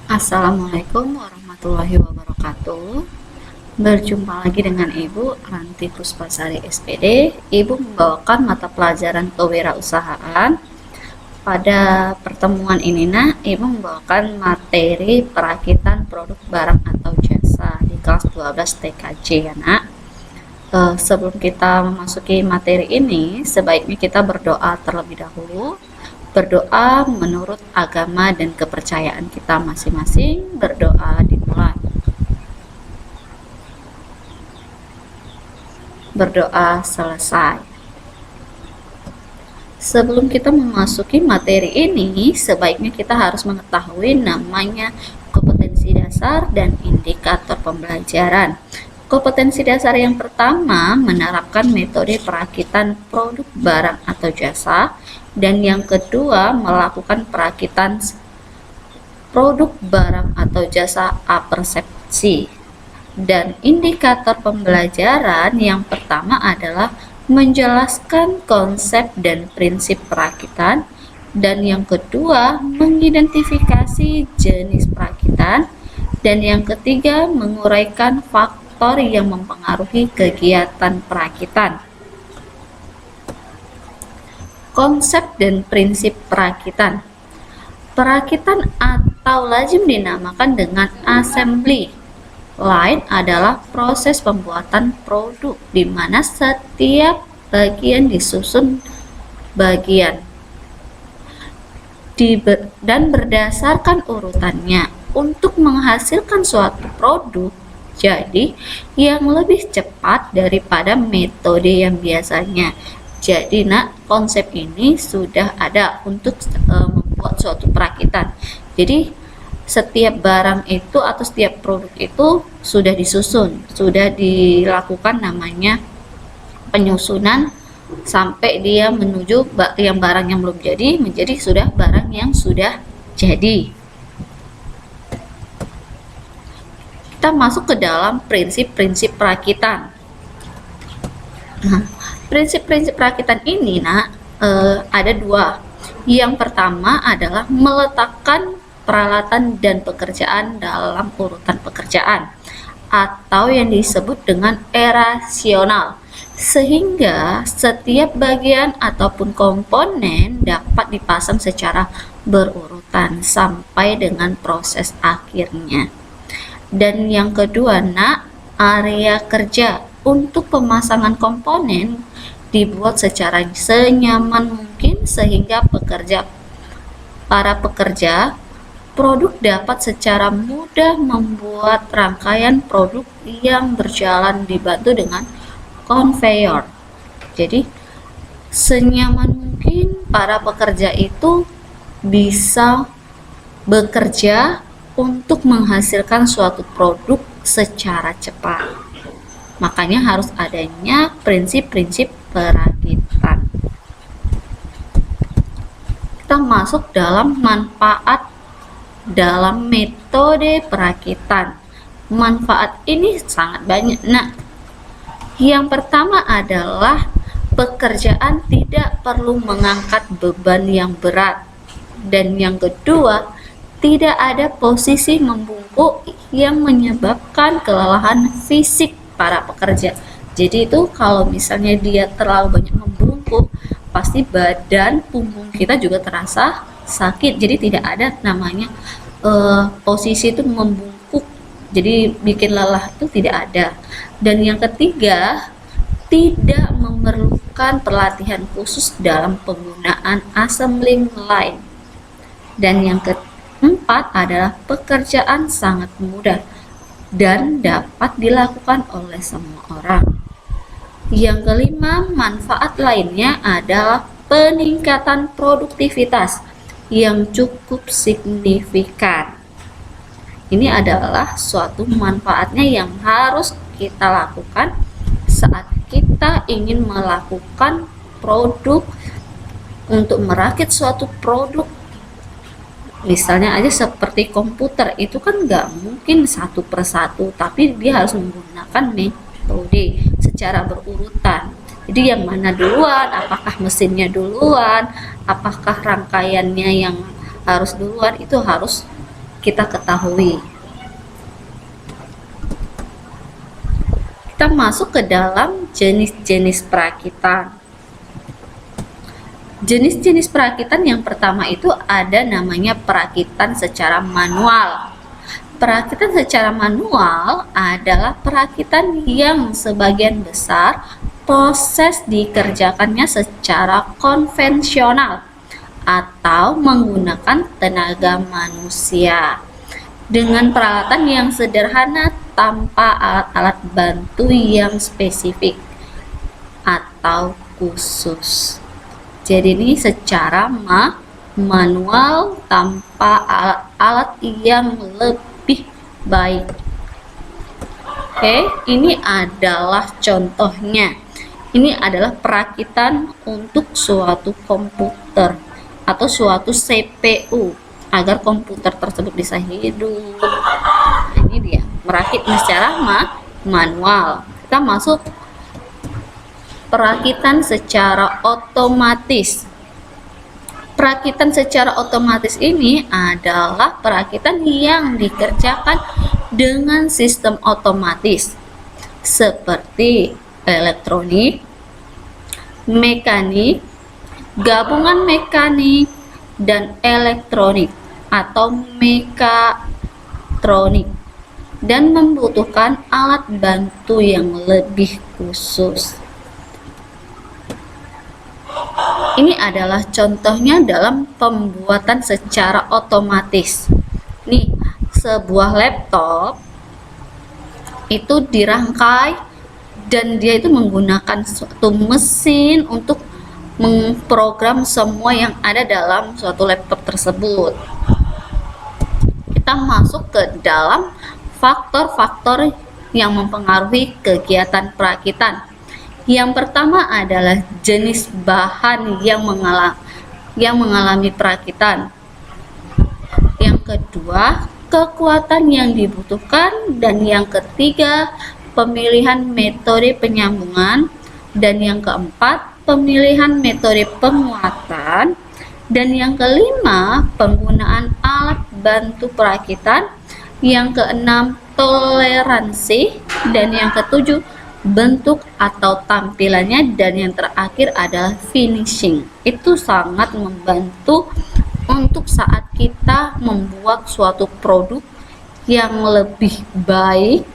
Assalamualaikum warahmatullahi wabarakatuh. Berjumpa lagi dengan Ibu Ranti Puspasari SPD. Ibu membawakan mata pelajaran kewirausahaan. Pada pertemuan ini, Ibu membawakan materi perakitan produk barang atau jasa di kelas 12 TKJ ya, Nak. Sebelum kita memasuki materi ini, sebaiknya kita berdoa terlebih dahulu. Berdoa menurut agama dan kepercayaan kita masing-masing. Berdoa dimulai. Berdoa selesai. Sebelum kita memasuki materi ini, sebaiknya kita harus mengetahui namanya kompetensi dasar dan indikator pembelajaran. Kompetensi dasar yang pertama menerapkan metode perakitan produk barang atau jasa, dan yang kedua melakukan perakitan produk barang atau jasa apersepsi. Dan indikator pembelajaran yang pertama adalah menjelaskan konsep dan prinsip perakitan, dan yang kedua mengidentifikasi jenis perakitan, dan yang ketiga menguraikan faktor yang mempengaruhi kegiatan perakitan. Konsep dan prinsip perakitan. Perakitan atau lazim dinamakan dengan assembly line adalah proses pembuatan produk di mana setiap bagian disusun bagian dan berdasarkan urutannya untuk menghasilkan suatu produk. Jadi, yang lebih cepat daripada metode yang biasanya. Jadi, konsep ini sudah ada untuk membuat suatu perakitan. Jadi, setiap barang itu atau setiap produk itu sudah disusun, sudah dilakukan namanya penyusunan sampai dia menuju yang barang yang belum jadi menjadi sudah barang yang sudah jadi. Kita masuk ke dalam prinsip-prinsip perakitan. Nah, prinsip-prinsip perakitan ini ada dua. Yang pertama adalah meletakkan peralatan dan pekerjaan dalam urutan pekerjaan atau yang disebut dengan erasional, sehingga setiap bagian ataupun komponen dapat dipasang secara berurutan sampai dengan proses akhirnya. Dan yang kedua, area kerja untuk pemasangan komponen dibuat secara senyaman mungkin sehingga para pekerja produk dapat secara mudah membuat rangkaian produk yang berjalan dibantu dengan conveyor. Jadi senyaman mungkin para pekerja itu bisa bekerja untuk menghasilkan suatu produk secara cepat. Makanya harus adanya prinsip-prinsip perakitan. Kita masuk dalam manfaat dalam metode perakitan. Manfaat ini sangat banyak. Yang pertama adalah pekerjaan tidak perlu mengangkat beban yang berat. Dan yang kedua, tidak ada posisi membungkuk yang menyebabkan kelelahan fisik para pekerja. Jadi itu kalau misalnya dia terlalu banyak membungkuk, pasti badan punggung kita juga terasa sakit. Jadi tidak ada namanya posisi itu membungkuk, jadi bikin lelah, itu tidak ada. Dan yang ketiga, tidak memerlukan pelatihan khusus dalam penggunaan assembling line. Dan yang keempat adalah pekerjaan sangat mudah dan dapat dilakukan oleh semua orang. Yang kelima, manfaat lainnya adalah peningkatan produktivitas yang cukup signifikan. Ini adalah suatu manfaatnya yang harus kita lakukan saat kita ingin melakukan produk, untuk merakit suatu produk. Misalnya aja seperti komputer, itu kan nggak mungkin satu persatu, tapi dia harus menggunakan metode secara berurutan. Jadi yang mana duluan, apakah mesinnya duluan, apakah rangkaiannya yang harus duluan, itu harus kita ketahui. Kita masuk ke dalam jenis-jenis perakitan. Jenis-jenis perakitan yang pertama itu ada namanya perakitan secara manual. Perakitan secara manual adalah perakitan yang sebagian besar proses dikerjakannya secara konvensional atau menggunakan tenaga manusia dengan peralatan yang sederhana tanpa alat-alat bantu yang spesifik atau khusus. Jadi ini secara manual tanpa alat-alat yang lebih baik. Oke, ini adalah contohnya. Ini adalah perakitan untuk suatu komputer atau suatu CPU agar komputer tersebut bisa hidup. Nah, ini dia merakit secara manual. Kita masuk perakitan secara otomatis. Perakitan secara otomatis ini adalah perakitan yang dikerjakan dengan sistem otomatis seperti elektronik, mekanik, gabungan mekanik, dan elektronik atau mekatronik, dan membutuhkan alat bantu yang lebih khusus. Ini adalah contohnya dalam pembuatan secara otomatis. Nih, sebuah laptop itu dirangkai dan dia itu menggunakan suatu mesin untuk memprogram semua yang ada dalam suatu laptop tersebut. Kita masuk ke dalam faktor-faktor yang mempengaruhi kegiatan perakitan. Yang pertama adalah jenis bahan yang mengalami perakitan. Yang kedua, kekuatan yang dibutuhkan, dan yang ketiga, pemilihan metode penyambungan, dan yang keempat, pemilihan metode penguatan, dan yang kelima, penggunaan alat bantu perakitan, yang keenam, toleransi, dan yang ketujuh, bentuk atau tampilannya, dan yang terakhir adalah finishing. Itu sangat membantu untuk saat kita membuat suatu produk yang lebih baik,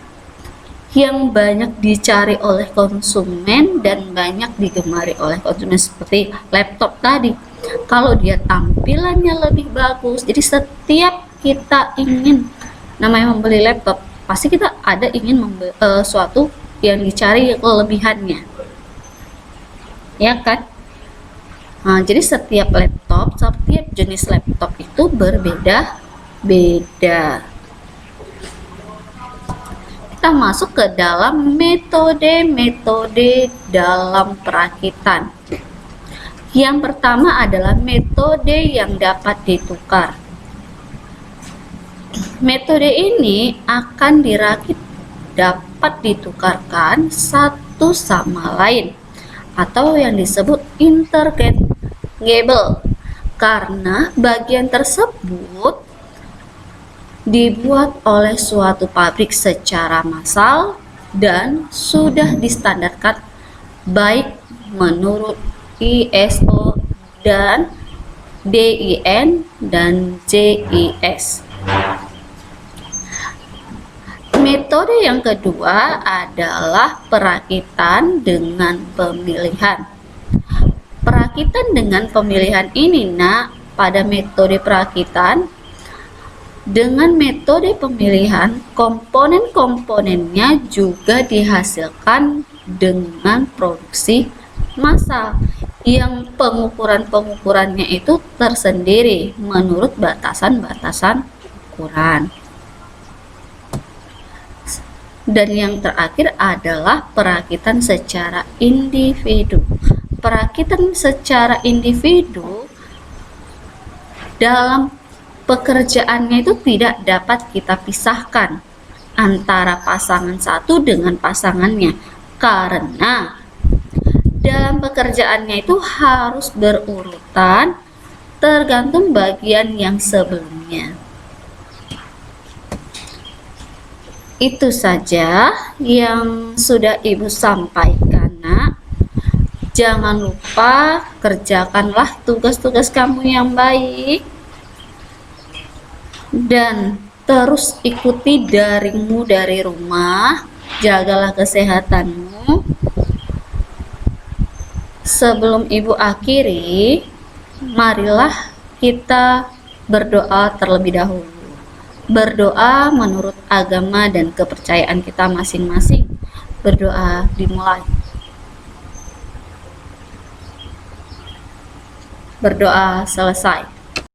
yang banyak dicari oleh konsumen dan banyak digemari oleh konsumen, seperti laptop tadi. Kalau dia tampilannya lebih bagus, jadi setiap kita ingin namanya membeli laptop, pasti kita ada ingin membeli suatu yang dicari kelebihannya, ya kan? Nah, jadi setiap jenis laptop itu berbeda-beda. Kita masuk ke dalam metode-metode dalam perakitan. Yang pertama adalah metode yang dapat ditukar. Metode ini akan dirakit dapat ditukarkan satu sama lain atau yang disebut interchangeable karena bagian tersebut dibuat oleh suatu pabrik secara massal dan sudah distandarkan baik menurut ISO dan DIN dan JIS. Metode yang kedua adalah perakitan dengan pemilihan. Perakitan dengan pemilihan ini, pada metode perakitan dengan metode pemilihan, komponen-komponennya juga dihasilkan dengan produksi massal yang pengukuran-pengukurannya itu tersendiri menurut batasan-batasan ukuran. Dan yang terakhir adalah perakitan secara individu. Perakitan secara individu dalam pekerjaannya itu tidak dapat kita pisahkan antara pasangan satu dengan pasangannya, karena dalam pekerjaannya itu harus berurutan tergantung bagian yang sebelumnya. Itu saja yang sudah Ibu sampaikan, Nak. Jangan lupa kerjakanlah tugas-tugas kamu yang baik dan terus ikuti daringmu dari rumah. Jagalah kesehatanmu. Sebelum Ibu akhiri, marilah kita berdoa terlebih dahulu. Berdoa menurut agama dan kepercayaan kita masing-masing. Berdoa dimulai. Berdoa selesai.